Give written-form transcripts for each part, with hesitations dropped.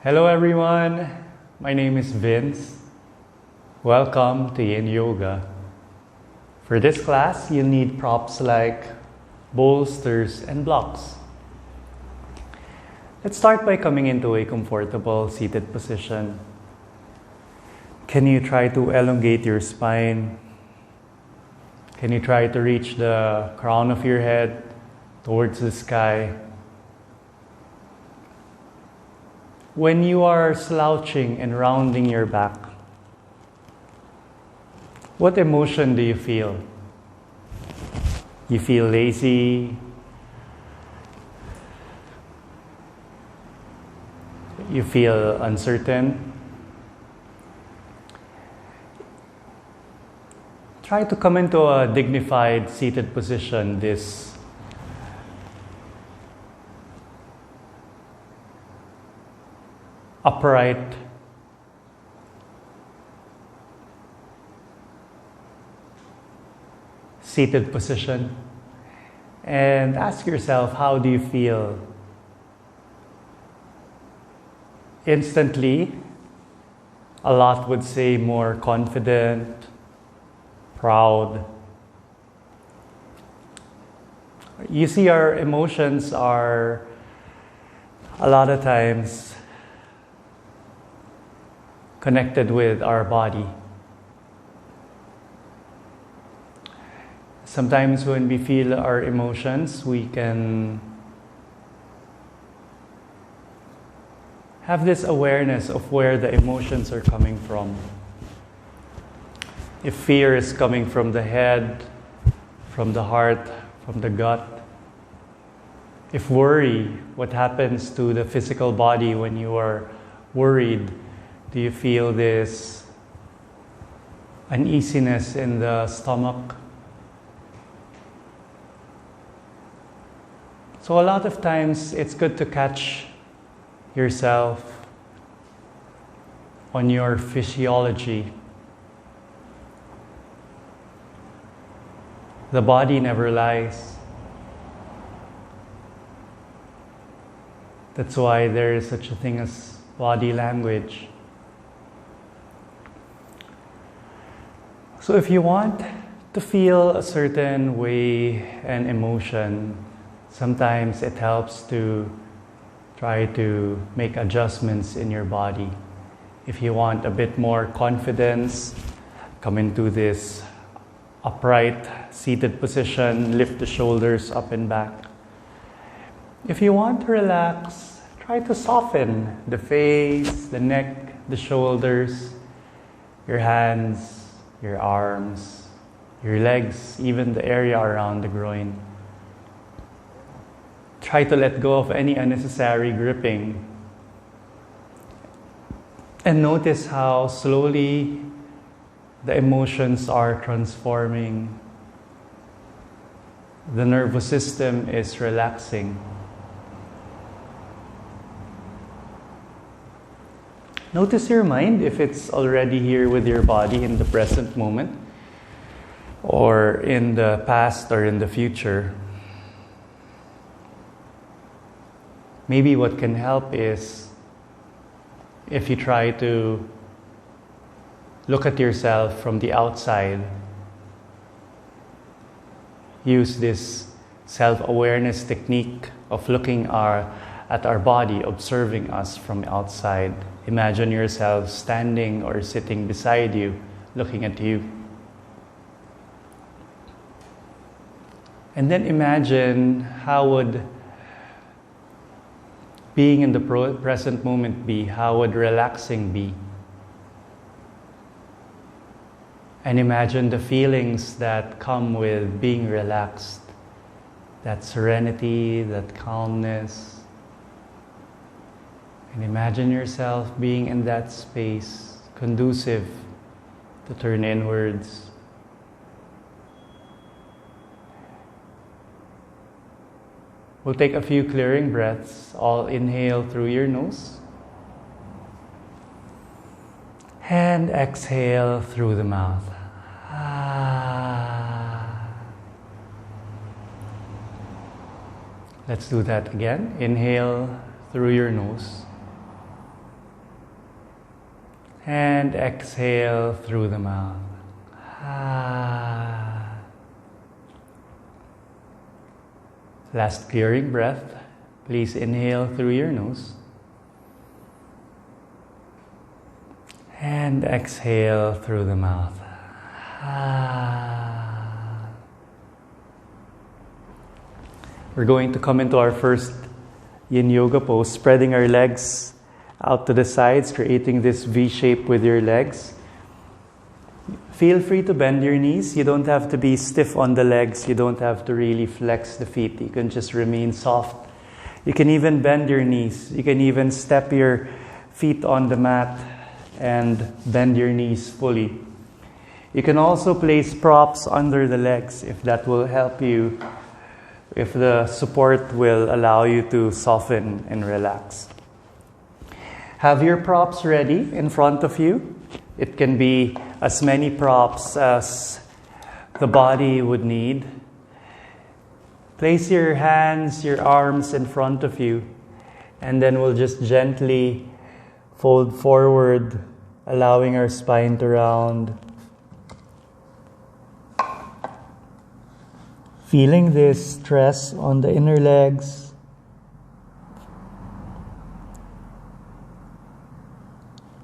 Hello everyone, my name is Vince. Welcome to Yin Yoga. For this class, you'll need props like bolsters and blocks. Let's start by coming into a comfortable seated position. Can you try to elongate your spine? Can you try to reach the crown of your head towards the sky? When you are slouching and rounding your back, what emotion do you feel? You feel lazy? You feel uncertain? Try to come into a dignified seated position, this upright, seated position, and ask yourself, how do you feel? Instantly, a lot would say more confident, proud. You see, our emotions are a lot of times connected with our body. Sometimes when we feel our emotions, we can have this awareness of where the emotions are coming from. If fear is coming from the head, from the heart, from the gut. If worry, what happens to the physical body when you are worried? Do you feel this uneasiness in the stomach? So a lot of times it's good to catch yourself on your physiology. The body never lies. That's why there is such a thing as body language. So if you want to feel a certain way and emotion, sometimes it helps to try to make adjustments in your body. If you want a bit more confidence, come into this upright, seated position, lift the shoulders up and back. If you want to relax, try to soften the face, the neck, the shoulders, your hands, your arms, your legs, even the area around the groin. Try to let go of any unnecessary gripping. And notice how slowly the emotions are transforming. The nervous system is relaxing. Notice your mind, if it's already here with your body in the present moment, or in the past or in the future. Maybe what can help is if you try to look at yourself from the outside. Use this self-awareness technique of looking at our body, observing us from outside. Imagine yourself standing or sitting beside you, looking at you. And then imagine how would being in the present moment be? How would relaxing be? And imagine the feelings that come with being relaxed. That serenity, that calmness. And imagine yourself being in that space, conducive to turn inwards. We'll take a few clearing breaths. All inhale through your nose. And exhale through the mouth. Let's do that again. Inhale through your nose. And exhale through the mouth. Last clearing breath. Please inhale through your nose. And exhale through the mouth. We're going to come into our first Yin Yoga pose, spreading our legs out to the sides, creating this V shape with your legs. Feel free to bend your knees. You don't have to be stiff on the legs. You don't have to really flex the feet. You can just remain soft. You can even bend your knees. You can even step your feet on the mat and bend your knees fully. You can also place props under the legs if that will help you, if the support will allow you to soften and relax. Have your props ready in front of you. It can be as many props as the body would need. Place your hands, your arms in front of you, and then we'll just gently fold forward, allowing our spine to round. Feeling this stress on the inner legs.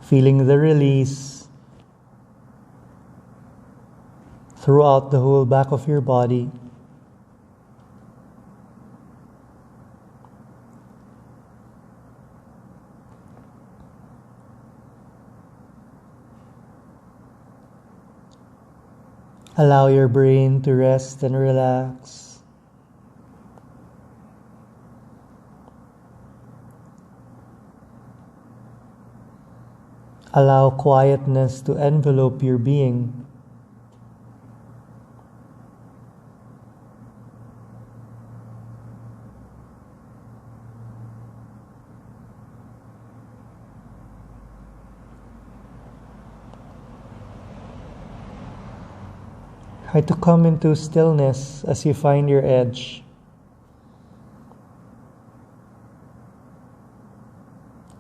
Feeling the release throughout the whole back of your body. Allow your brain to rest and relax. Allow quietness to envelope your being. Try to come into stillness as you find your edge.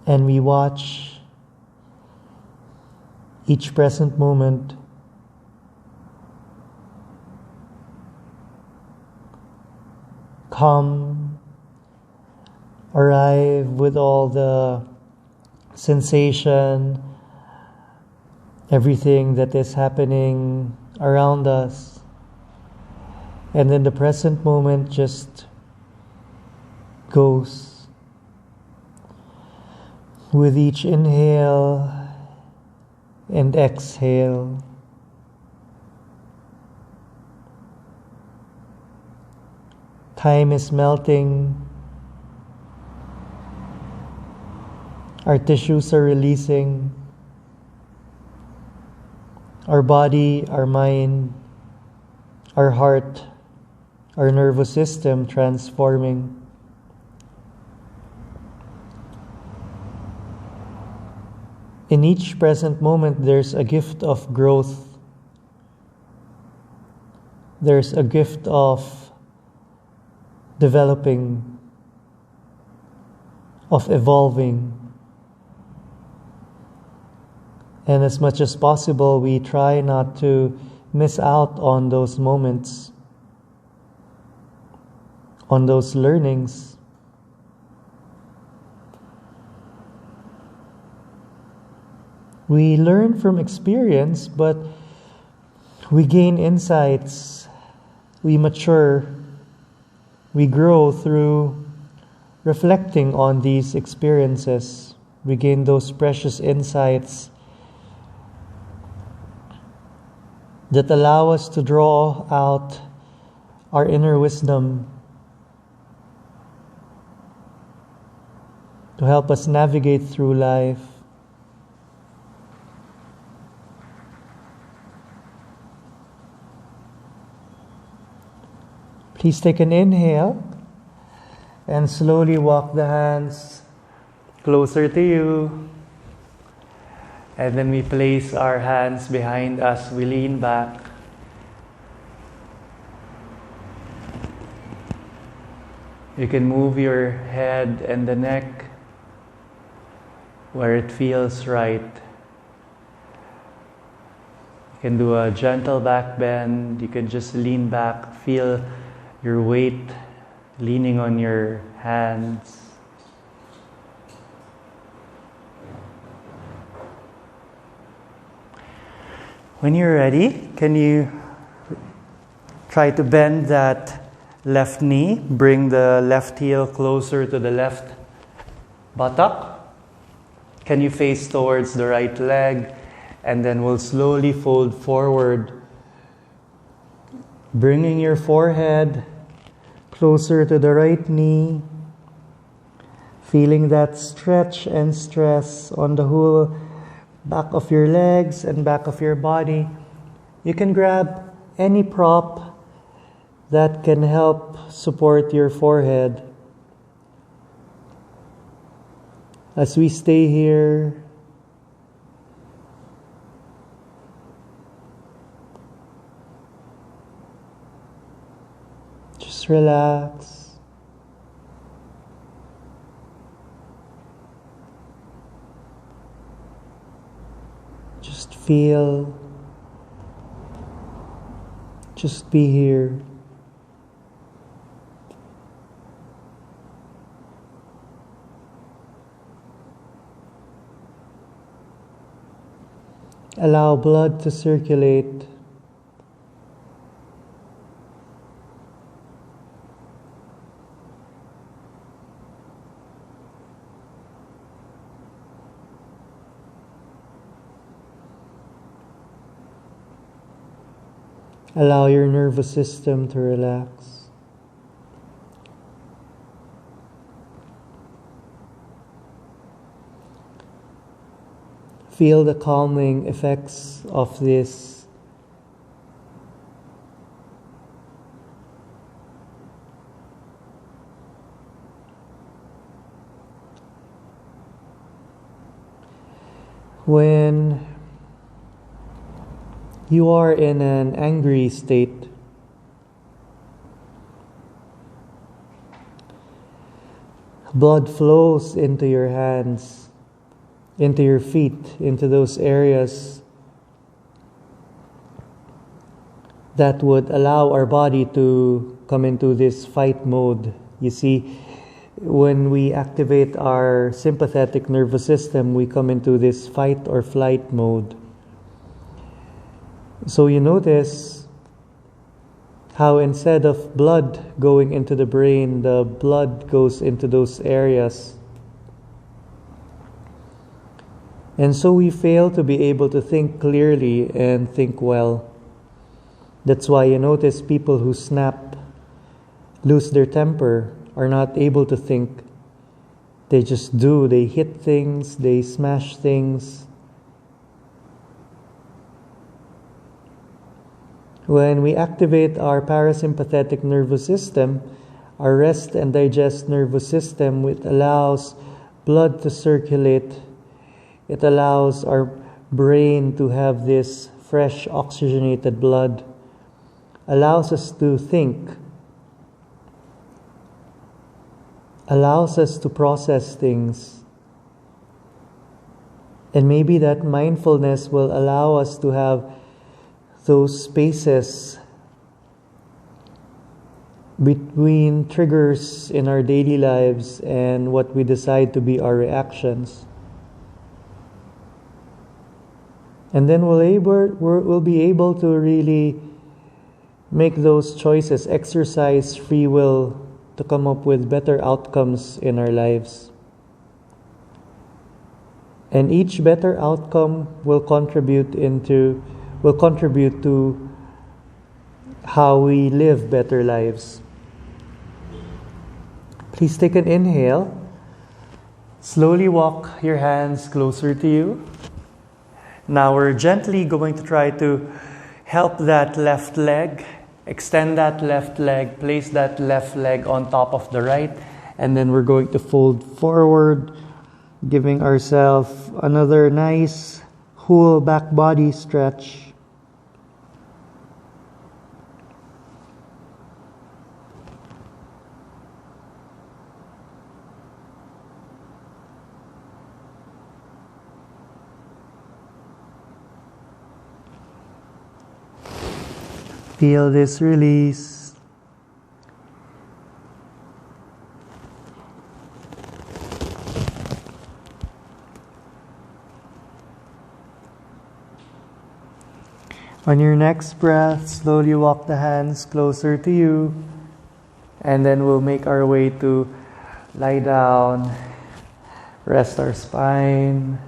And we watch each present moment come, arrive with all the sensation, everything that is happening around us. And then the present moment just goes. With each inhale and exhale, time is melting. Our tissues are releasing. Our body, our mind, our heart, our nervous system transforming. In each present moment, there's a gift of growth. There's a gift of developing, of evolving. And as much as possible, we try not to miss out on those moments, on those learnings. We learn from experience, but we gain insights, we mature, we grow through reflecting on these experiences. We gain those precious insights that allow us to draw out our inner wisdom to help us navigate through life. Please take an inhale and slowly walk the hands closer to you. And then we place our hands behind us. We lean back. You can move your head and the neck where it feels right. You can do a gentle back bend. You can just lean back, feel your weight leaning on your hands. When you're ready, can you try to bend that left knee? Bring the left heel closer to the left buttock. Can you face towards the right leg? And then we'll slowly fold forward, bringing your forehead closer to the right knee, feeling that stretch and stress on the whole back of your legs and back of your body. You can grab any prop that can help support your forehead. As we stay here, just relax. Just feel. Just be here. Allow blood to circulate. Allow your nervous system to relax. Feel the calming effects of this. When you are in an angry state, blood flows into your hands, into your feet, into those areas that would allow our body to come into this fight mode. You see, when we activate our sympathetic nervous system, we come into this fight or flight mode. So you notice how instead of blood going into the brain, the blood goes into those areas. And so we fail to be able to think clearly and think well. That's why you notice people who snap, lose their temper, are not able to think. They just do. They hit things, they smash things. When we activate our parasympathetic nervous system, our rest and digest nervous system, it allows blood to circulate. It allows our brain to have this fresh oxygenated blood. Allows us to think. Allows us to process things. And maybe that mindfulness will allow us to have those spaces between triggers in our daily lives and what we decide to be our reactions. And then we'll be able to really make those choices, exercise free will to come up with better outcomes in our lives. And each better outcome will contribute to how we live better lives. Please take an inhale. Slowly walk your hands closer to you. Now we're gently going to try to help that left leg. Extend that left leg. Place that left leg on top of the right. And then we're going to fold forward, giving ourselves another nice whole back body stretch. Feel this release. On your next breath, slowly walk the hands closer to you, and then we'll make our way to lie down, rest our spine,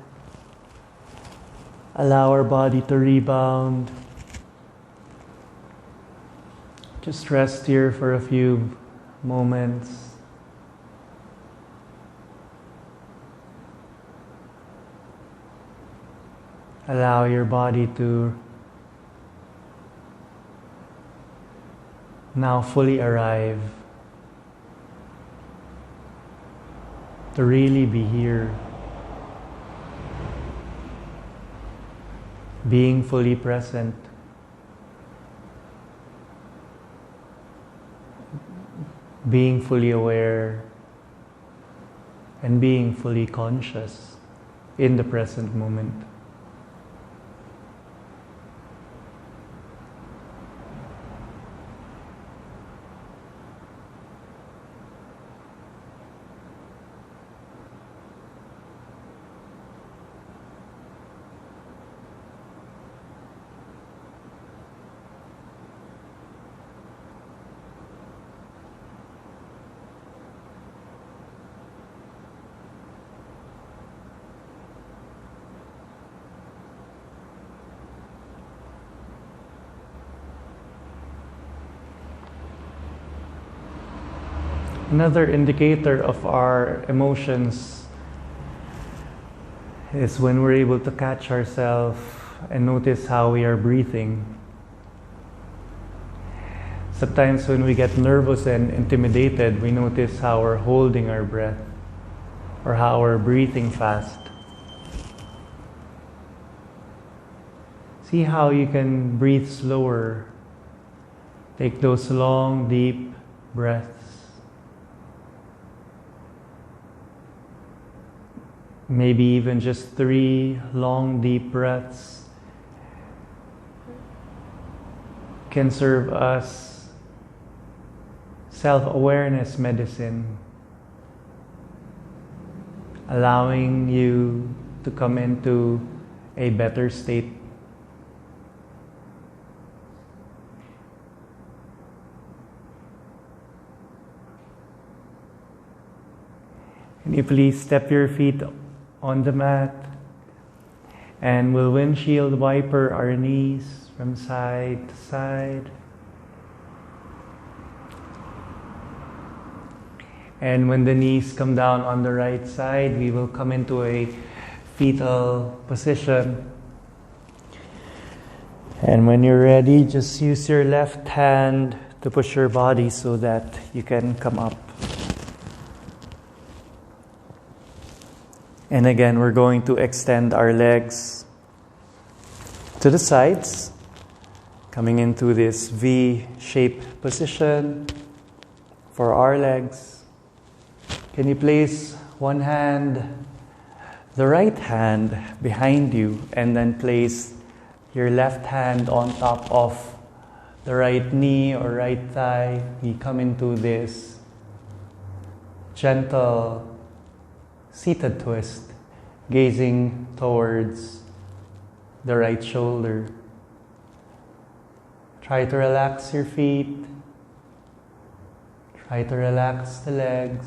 allow our body to rebound. Just rest here for a few moments. Allow your body to now fully arrive, to really be here, being fully present, being fully aware, and being fully conscious in the present moment. Another indicator of our emotions is when we're able to catch ourselves and notice how we are breathing. Sometimes when we get nervous and intimidated, we notice how we're holding our breath or how we're breathing fast. See how you can breathe slower. Take those long, deep breaths. Maybe even just 3 long, deep breaths can serve us self-awareness medicine, allowing you to come into a better state. Can you please step your feet on the mat, and we'll windshield wiper our knees from side to side. And when the knees come down on the right side, we will come into a fetal position. And when you're ready, just use your left hand to push your body so that you can come up. And again, we're going to extend our legs to the sides, coming into this V-shaped position for our legs. Can you place one hand, the right hand behind you, and then place your left hand on top of the right knee or right thigh? We come into this gentle seated twist, gazing towards the right shoulder. Try to relax your feet. Try to relax the legs.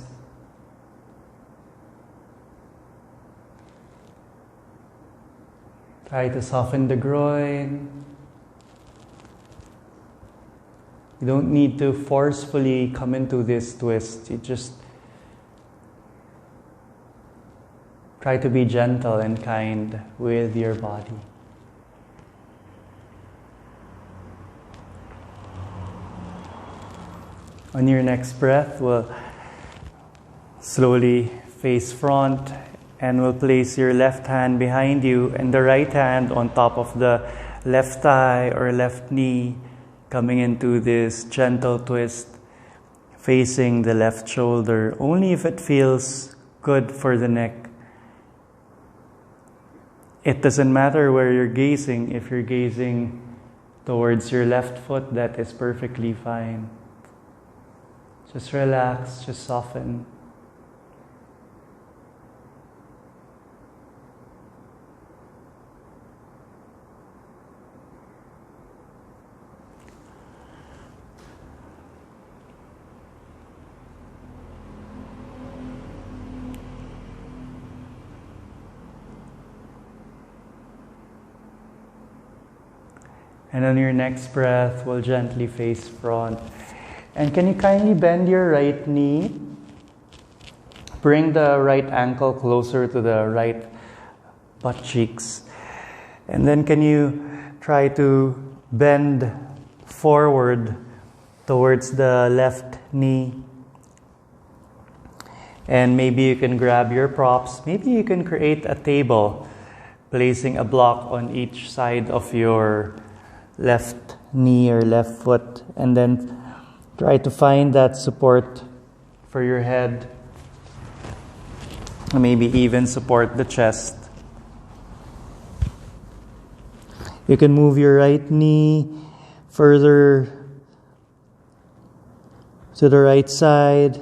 Try to soften the groin. You don't need to forcefully come into this twist. You just try to be gentle and kind with your body. On your next breath, we'll slowly face front, and we'll place your left hand behind you and the right hand on top of the left thigh or left knee, coming into this gentle twist, facing the left shoulder, only if it feels good for the neck. It doesn't matter where you're gazing, if you're gazing towards your left foot, that is perfectly fine. Just relax, just soften. And on your next breath, we'll gently face front. And can you kindly bend your right knee? Bring the right ankle closer to the right butt cheeks. And then can you try to bend forward towards the left knee? And maybe you can grab your props. Maybe you can create a table, placing a block on each side of your left knee or left foot, and then try to find that support for your head. Maybe even support the chest. You can move your right knee further to the right side.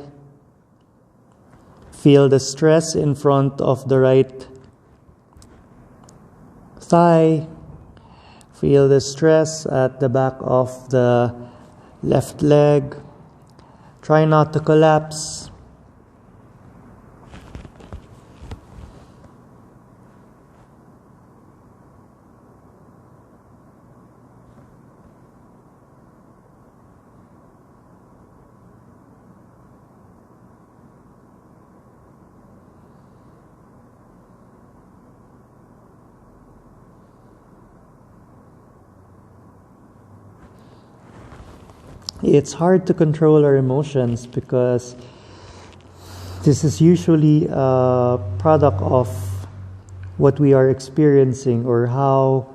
Feel the stress in front of the right thigh. Feel the stress at the back of the left leg. Try not to collapse. It's hard to control our emotions because this is usually a product of what we are experiencing or how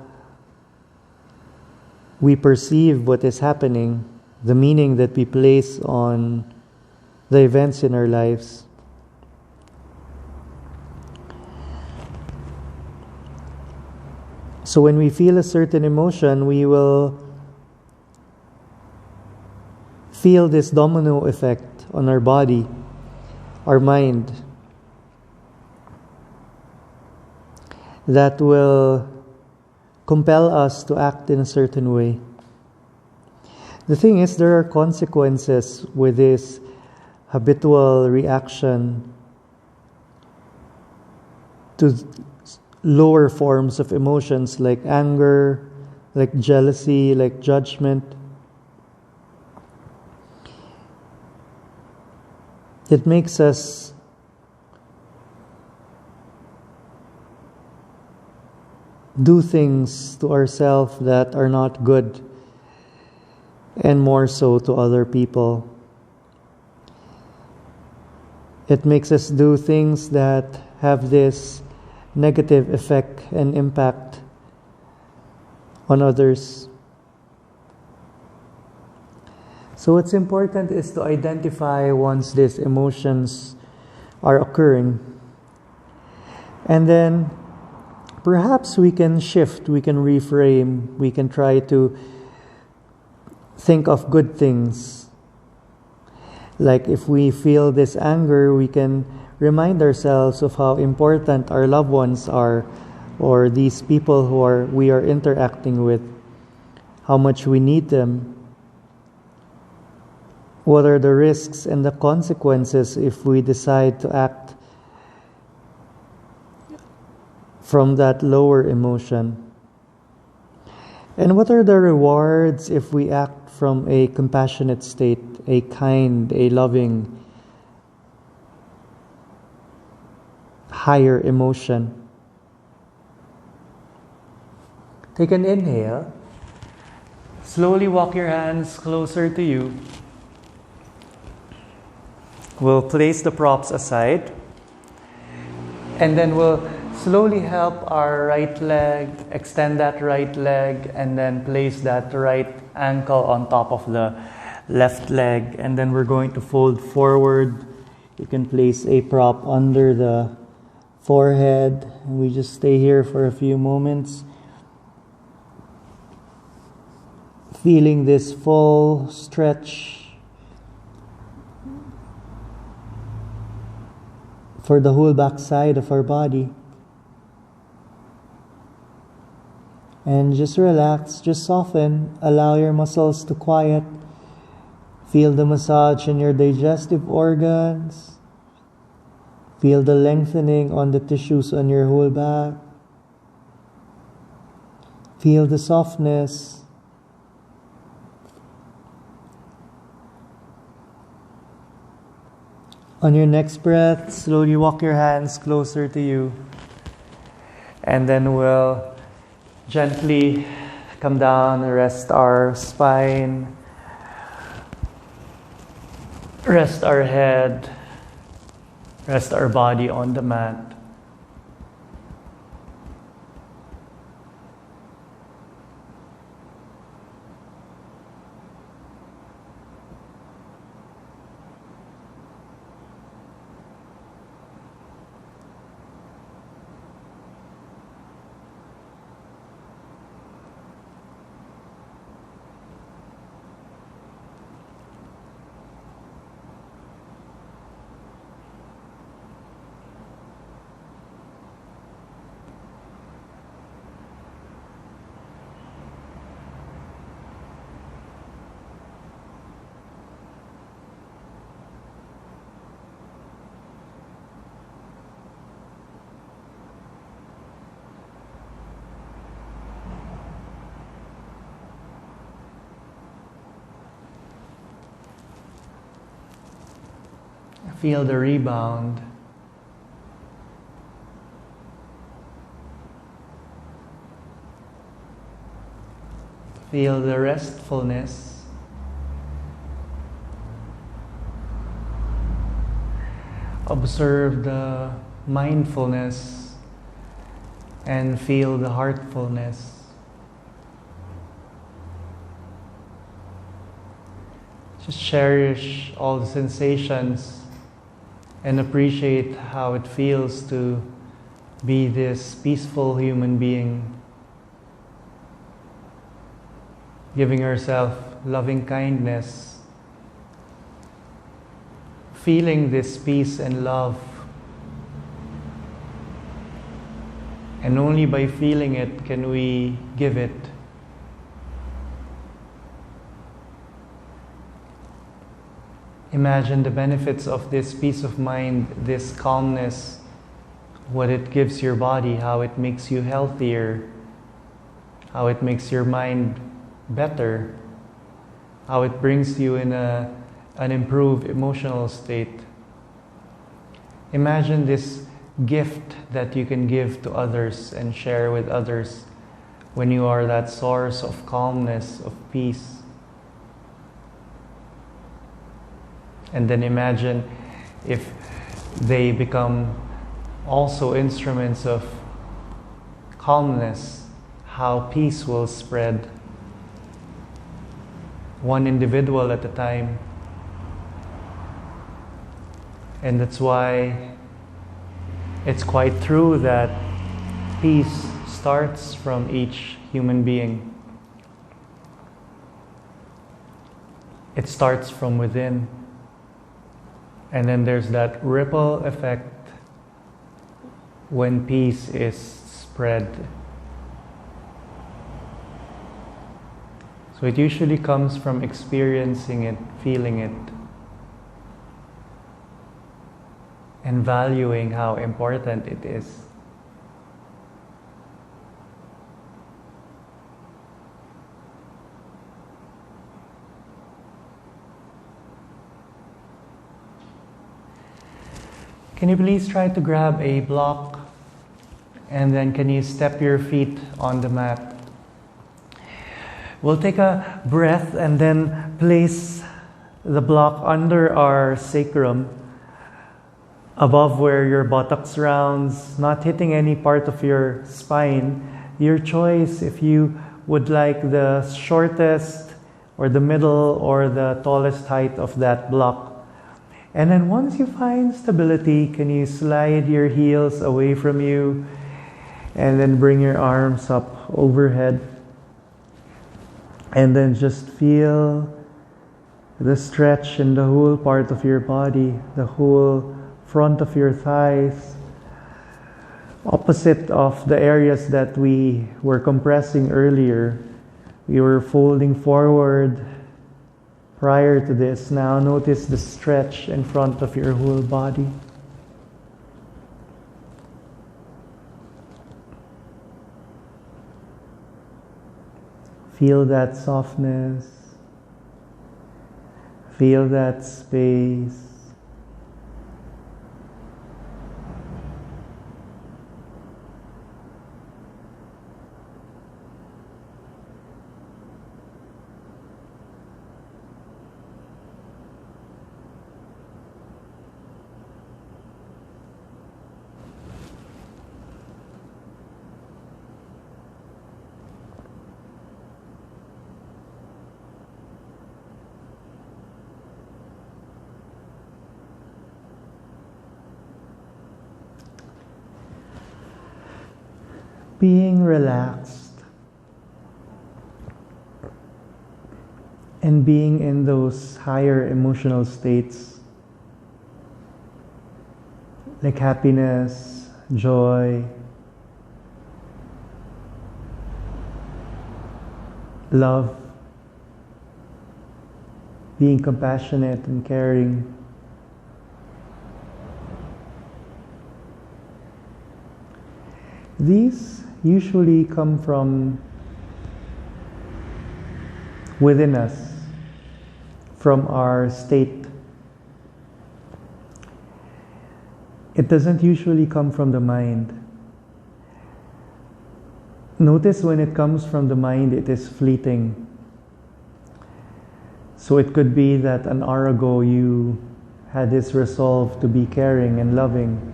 we perceive what is happening, the meaning that we place on the events in our lives. So when we feel a certain emotion, we will feel this domino effect on our body, our mind, that will compel us to act in a certain way. The thing is, there are consequences with this habitual reaction to lower forms of emotions like anger, like jealousy, like judgment. It makes us do things to ourselves that are not good, and more so to other people. It makes us do things that have this negative effect and impact on others. So what's important is to identify once these emotions are occurring. And then perhaps we can shift, we can reframe, we can try to think of good things. Like if we feel this anger, we can remind ourselves of how important our loved ones are, or these people we are interacting with, how much we need them. What are the risks and the consequences if we decide to act from that lower emotion? And what are the rewards if we act from a compassionate state, a kind, a loving, higher emotion? Take an inhale. Slowly walk your hands closer to you. We'll place the props aside, and then we'll slowly help our right leg, extend that right leg, and then place that right ankle on top of the left leg. And then we're going to fold forward. You can place a prop under the forehead. And we just stay here for a few moments. Feeling this full stretch for the whole back side of our body. And just relax, just soften, allow your muscles to quiet. Feel the massage in your digestive organs. Feel the lengthening on the tissues on your whole back. Feel the softness. On your next breath, slowly walk your hands closer to you. And then we'll gently come down, rest our spine, rest our head, rest our body on the mat. Feel the rebound. Feel the restfulness. Observe the mindfulness and feel the heartfulness. Just cherish all the sensations and appreciate how it feels to be this peaceful human being, giving yourself loving kindness, feeling this peace and love. And only by feeling it can we give it. Imagine the benefits of this peace of mind, this calmness, what it gives your body, how it makes you healthier, how it makes your mind better, how it brings you in an improved emotional state. Imagine this gift that you can give to others and share with others when you are that source of calmness, of peace. And then imagine if they become also instruments of calmness, how peace will spread, one individual at a time. And that's why it's quite true that peace starts from each human being. It starts from within. And then there's that ripple effect when peace is spread. So it usually comes from experiencing it, feeling it, and valuing how important it is. Can you please try to grab a block and then can you step your feet on the mat? We'll take a breath and then place the block under our sacrum, above where your buttocks rounds, not hitting any part of your spine. Your choice if you would like the shortest or the middle or the tallest height of that block. And then once you find stability, can you slide your heels away from you and then bring your arms up overhead. And then just feel the stretch in the whole part of your body, the whole front of your thighs, opposite of the areas that we were compressing earlier. We were folding forward prior to this. Now notice the stretch in front of your whole body. Feel that softness. Feel that space. Being relaxed and being in those higher emotional states like happiness, joy, love, being compassionate and caring. These usually come from within us, from our state. It doesn't usually come from the mind. Notice when it comes from the mind, it is fleeting. So it could be that an hour ago you had this resolve to be caring and loving.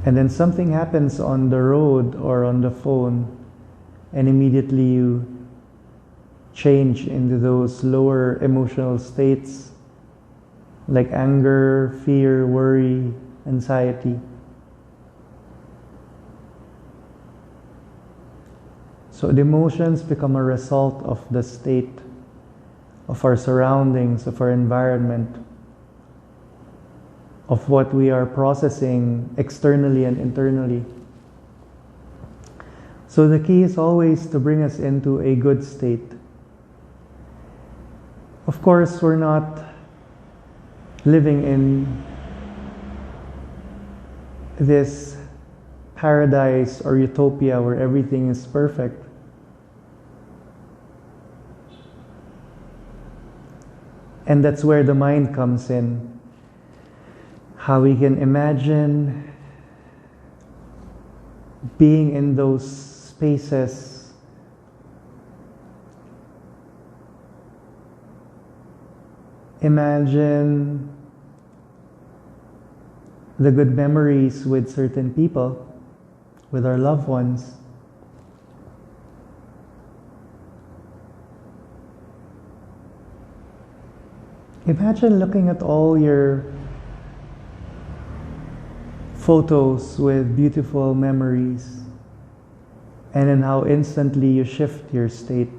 And then something happens on the road or on the phone, and immediately you change into those lower emotional states like anger, fear, worry, anxiety. So the emotions become a result of the state, of our surroundings, of our environment, of what we are processing externally and internally. So the key is always to bring us into a good state. Of course, we're not living in this paradise or utopia where everything is perfect. And that's where the mind comes in. How we can imagine being in those spaces, imagine the good memories with certain people, with our loved ones. Imagine looking at all your photos with beautiful memories, and then how instantly you shift your state.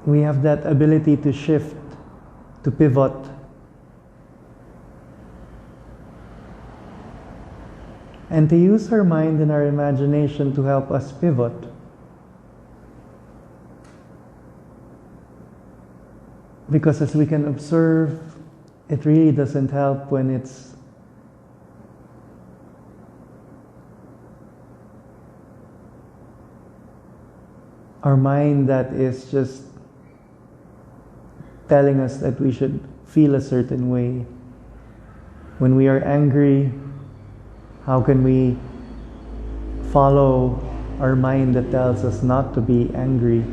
We have that ability to shift, to pivot. And to use our mind and our imagination to help us pivot. Because as we can observe, it really doesn't help when it's our mind that is just telling us that we should feel a certain way. When we are angry, how can we follow our mind that tells us not to be angry?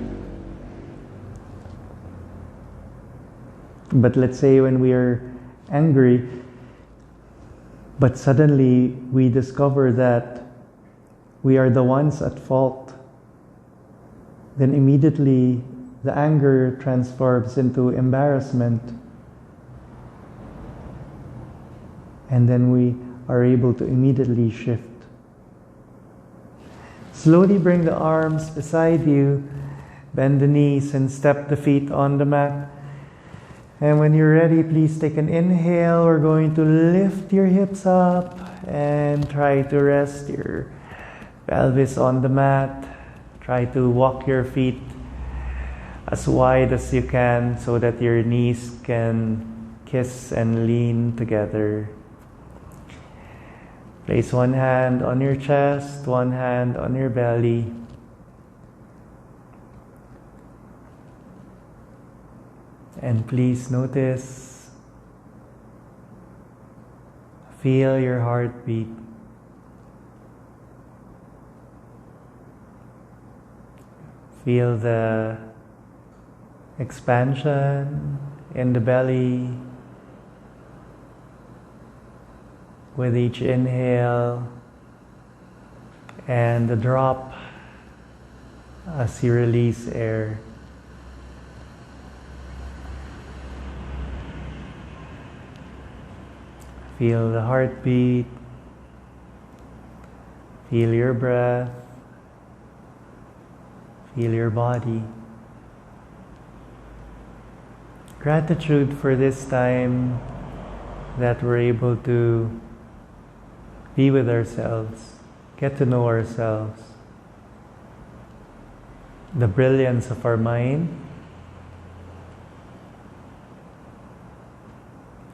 But let's say when we are angry, but suddenly we discover that we are the ones at fault, then immediately the anger transforms into embarrassment. And then we are able to immediately shift. Slowly bring the arms beside you, bend the knees and step the feet on the mat. And when you're ready, please take an inhale. We're going to lift your hips up and try to rest your pelvis on the mat. Try to walk your feet as wide as you can so that your knees can kiss and lean together. Place one hand on your chest, one hand on your belly. And please notice, feel your heartbeat. Feel the expansion in the belly with each inhale and the drop as you release air. Feel the heartbeat, feel your breath, feel your body. Gratitude for this time that we're able to be with ourselves, get to know ourselves, the brilliance of our mind,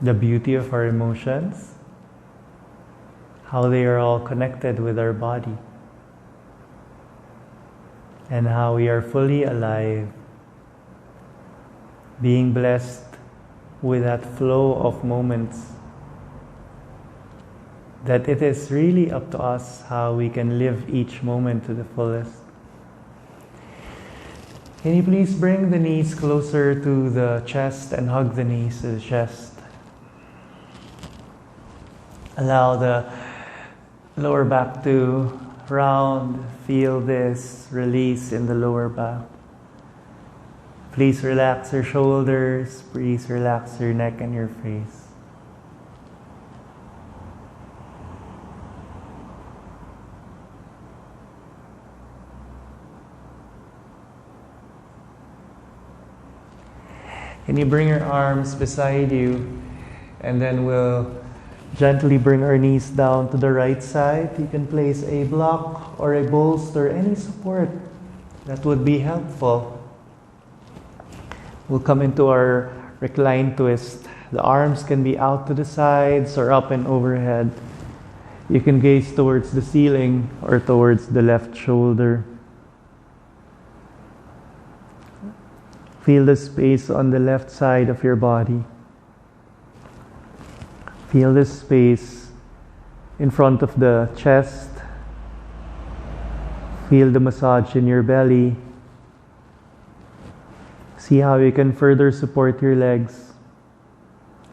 the beauty of our emotions, how they are all connected with our body, and how we are fully alive, being blessed with that flow of moments, that it is really up to us how we can live each moment to the fullest. Can you please bring the knees closer to the chest and hug the knees to the chest? Allow the lower back to round. Feel this release in the lower back. Please relax your shoulders. Please relax your neck and your face. Can you bring your arms beside you, and then we'll gently bring our knees down to the right side. You can place a block or a bolster, any support that would be helpful. We'll come into our recline twist. The arms can be out to the sides or up and overhead. You can gaze towards the ceiling or towards the left shoulder. Feel the space on the left side of your body. Feel this space in front of the chest. Feel the massage in your belly. See how you can further support your legs.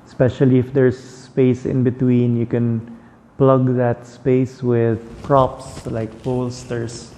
Especially if there's space in between, you can plug that space with props like bolsters.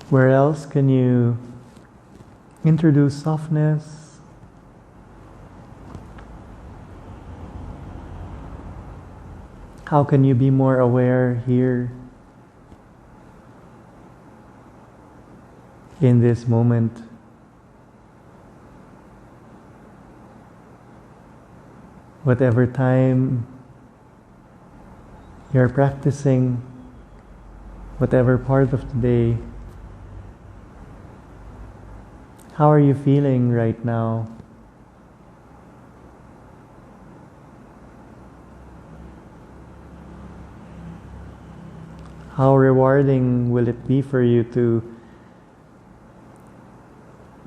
Where else can you introduce softness? How can you be more aware here in this moment? Whatever time you're practicing, whatever part of the day, how are you feeling right now? How rewarding will it be for you to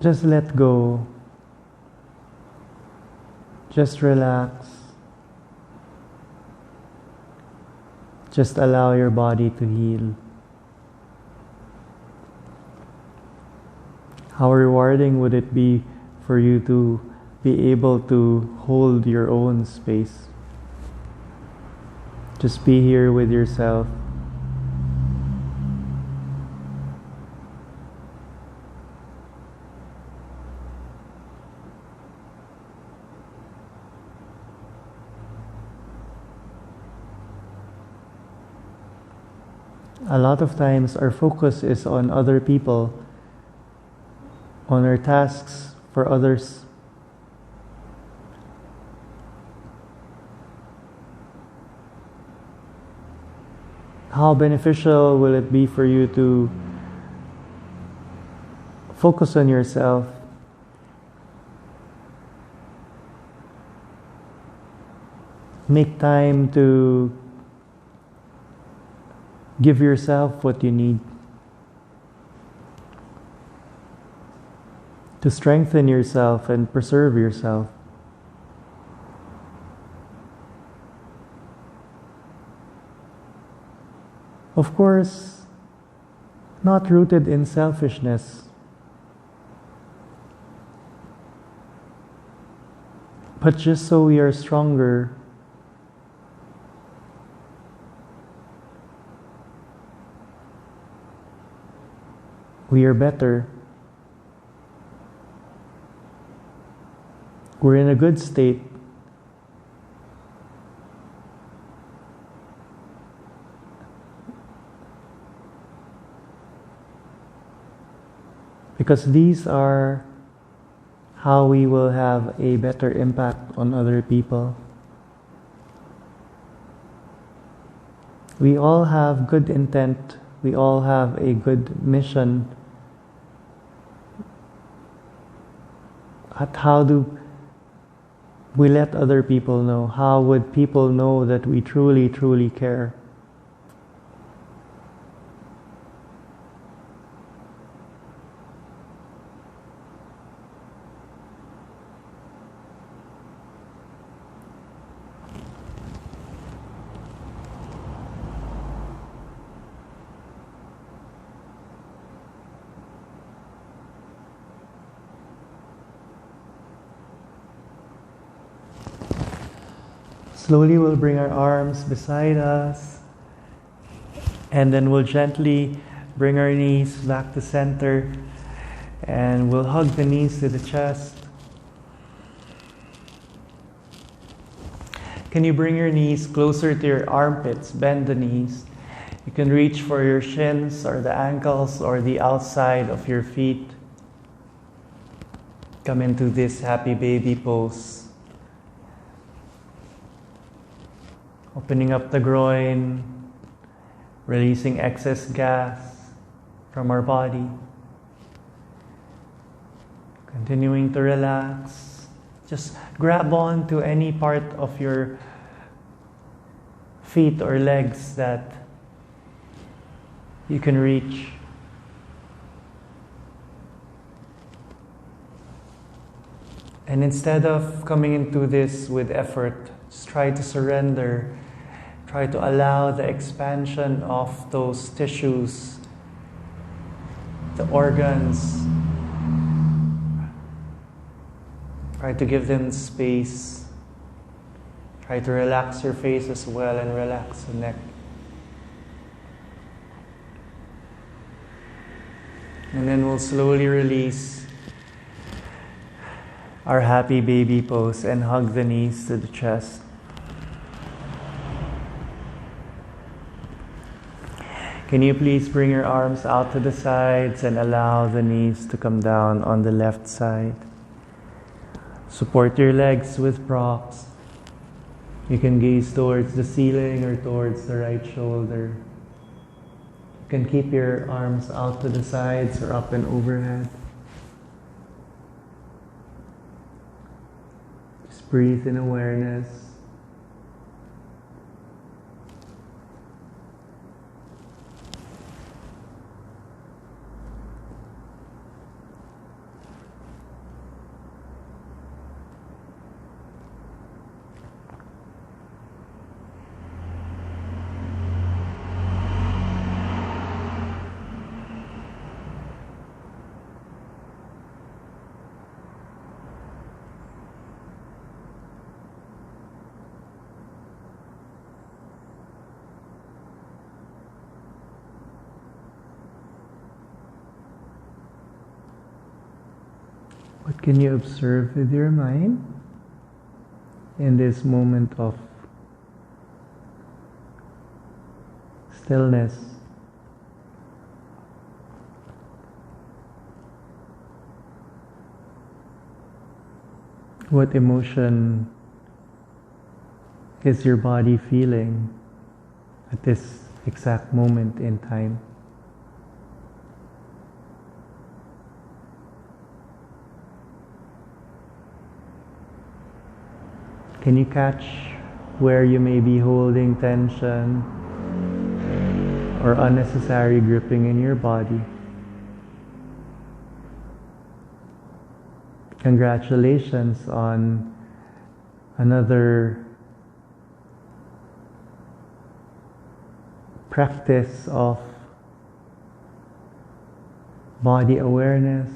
just let go, just relax, Just allow your body to heal. How rewarding would it be for you to be able to hold your own space? Just be here with yourself. A lot of times our focus is on other people, on our tasks for others. How beneficial will it be for you to focus on yourself? Make time to give yourself what you need to strengthen yourself and preserve yourself. Of course, not rooted in selfishness, but just so we are stronger. We are better. We're in a good state. Because these are how we will have a better impact on other people. We all have good intent. We all have a good mission. But how do we let other people know? How would people know that we truly, truly care? Slowly we'll bring our arms beside us, and then we'll gently bring our knees back to center, and we'll hug the knees to the chest. Can you bring your knees closer to your armpits? Bend the knees. You can reach for your shins or the ankles or the outside of your feet. Come into this happy baby pose. Opening up the groin, releasing excess gas from our body. Continuing to relax. Just grab on to any part of your feet or legs that you can reach. And instead of coming into this with effort, just try to surrender. Try to allow the expansion of those tissues, the organs. Try to give them space. Try to relax your face as well and relax the neck. And then we'll slowly release our happy baby pose and hug the knees to the chest. Can you please bring your arms out to the sides and allow the knees to come down on the left side? Support your legs with props. You can gaze towards the ceiling or towards the right shoulder. You can keep your arms out to the sides or up and overhead. Just breathe in awareness. What can you observe with your mind in this moment of stillness? What emotion is your body feeling at this exact moment in time? Can you catch where you may be holding tension or unnecessary gripping in your body? Congratulations on another practice of body awareness,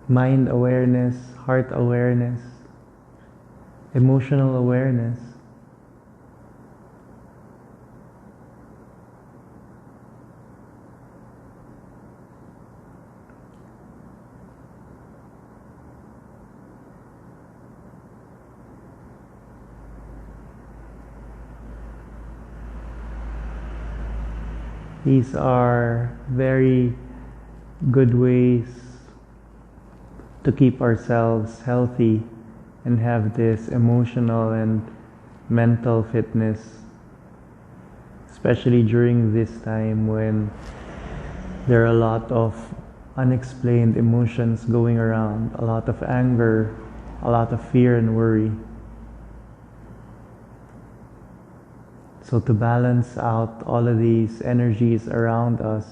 mind awareness, heart awareness, emotional awareness. These are very good ways to keep ourselves healthy and have this emotional and mental fitness, especially during this time when there are a lot of unexplained emotions going around, a lot of anger, a lot of fear and worry. So to balance out all of these energies around us,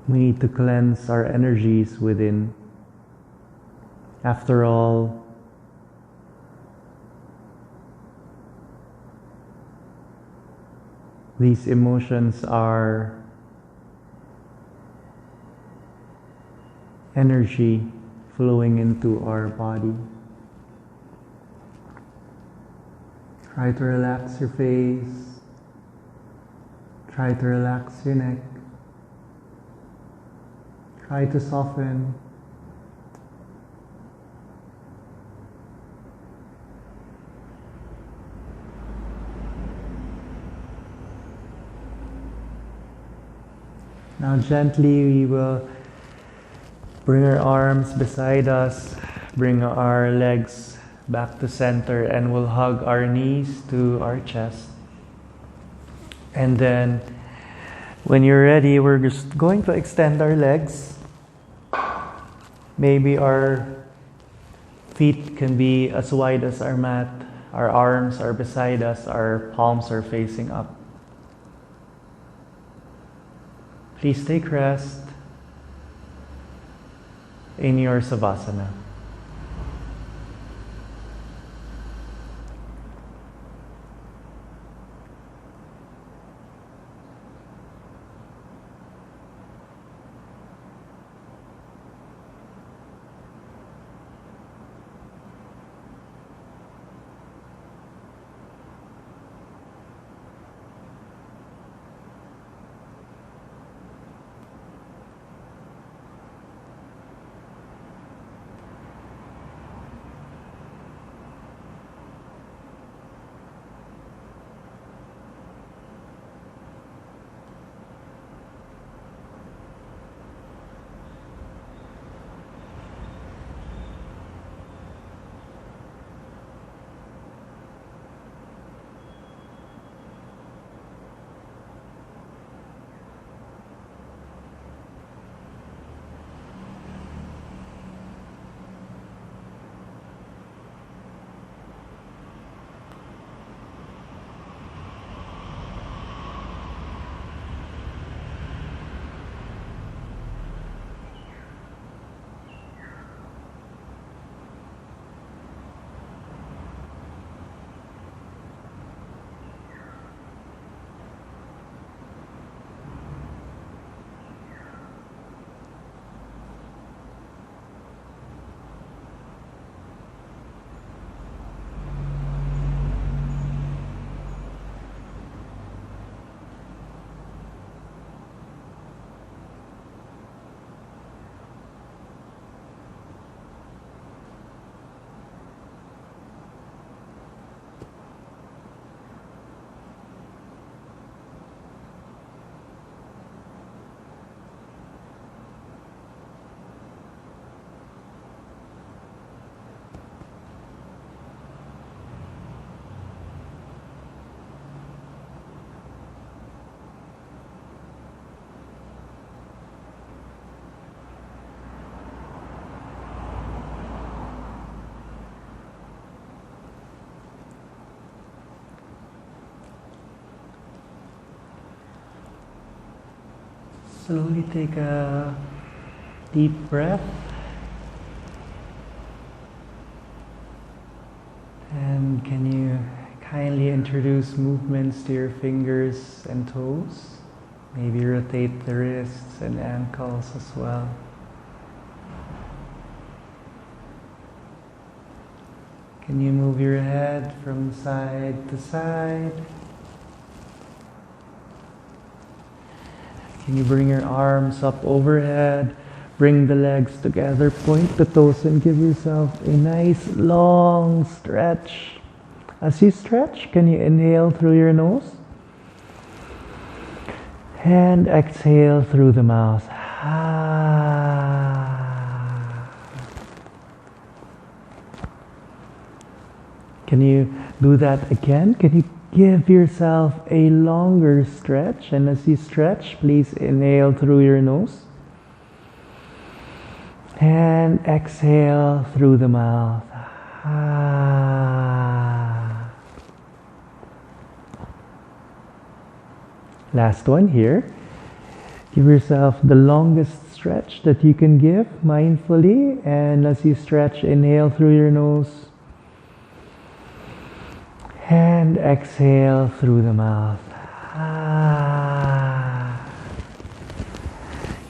we need to cleanse our energies within. After all, these emotions are energy flowing into our body. Try to relax your face. Try to relax your neck. Try to soften. Now gently we will bring our arms beside us, bring our legs back to center, and we'll hug our knees to our chest. And then when you're ready, we're just going to extend our legs. Maybe our feet can be as wide as our mat, our arms are beside us, our palms are facing up. Please take rest in your Savasana. Slowly take a deep breath. And can you kindly introduce movements to your fingers and toes? Maybe rotate the wrists and ankles as well. Can you move your head from side to side? Can you bring your arms up overhead? Bring the legs together, point the toes, and give yourself a nice long stretch. As you stretch, can you inhale through your nose? And exhale through the mouth. Can you do that again? Can you give yourself a longer stretch? And as you stretch, please inhale through your nose. And exhale through the mouth. Last one here. Give yourself the longest stretch that you can give mindfully. And as you stretch, inhale through your nose. And exhale through the mouth.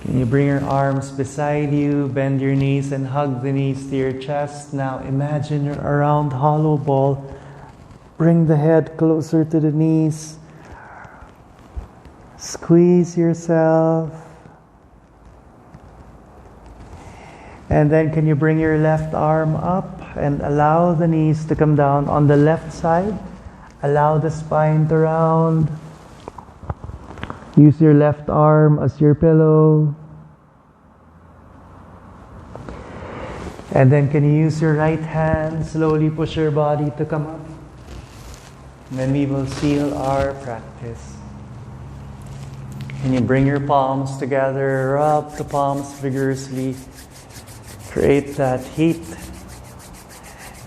Can you bring your arms beside you, bend your knees and hug the knees to your chest. Now imagine you're a round hollow ball. Bring the head closer to the knees. Squeeze yourself. And then can you bring your left arm up and allow the knees to come down on the left side. Allow the spine to round. Use your left arm as your pillow. And then can you use your right hand, slowly push your body to come up. And then we will seal our practice. Can you bring your palms together, rub the palms vigorously, create that heat.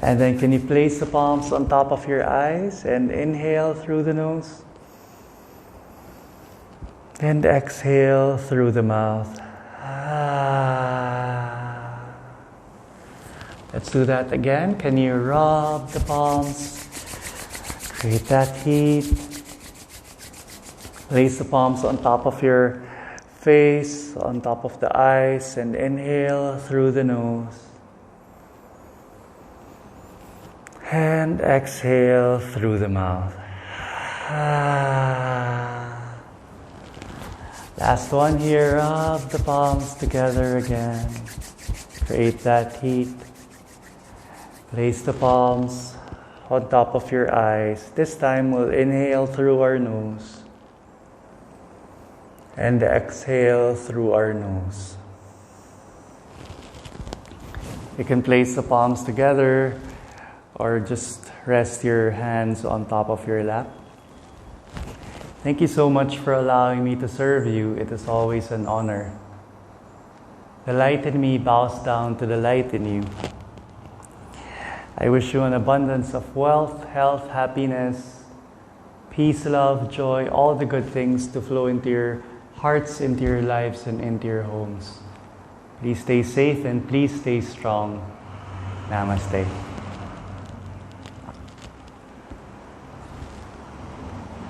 And then can you place the palms on top of your eyes and inhale through the nose. And exhale through the mouth. Let's do that again. Can you rub the palms? Create that heat. Place the palms on top of your face, on top of the eyes, and inhale through the nose. And exhale through the mouth. Last one here. Rub the palms together again. Create that heat. Place the palms on top of your eyes. This time we'll inhale through our nose. And exhale through our nose. You can place the palms together or just rest your hands on top of your lap. Thank you so much for allowing me to serve you. It is always an honor. The light in me bows down to the light in you. I wish you an abundance of wealth, health, happiness, peace, love, joy, all the good things to flow into your hearts, into your lives, and into your homes. Please stay safe and please stay strong. Namaste.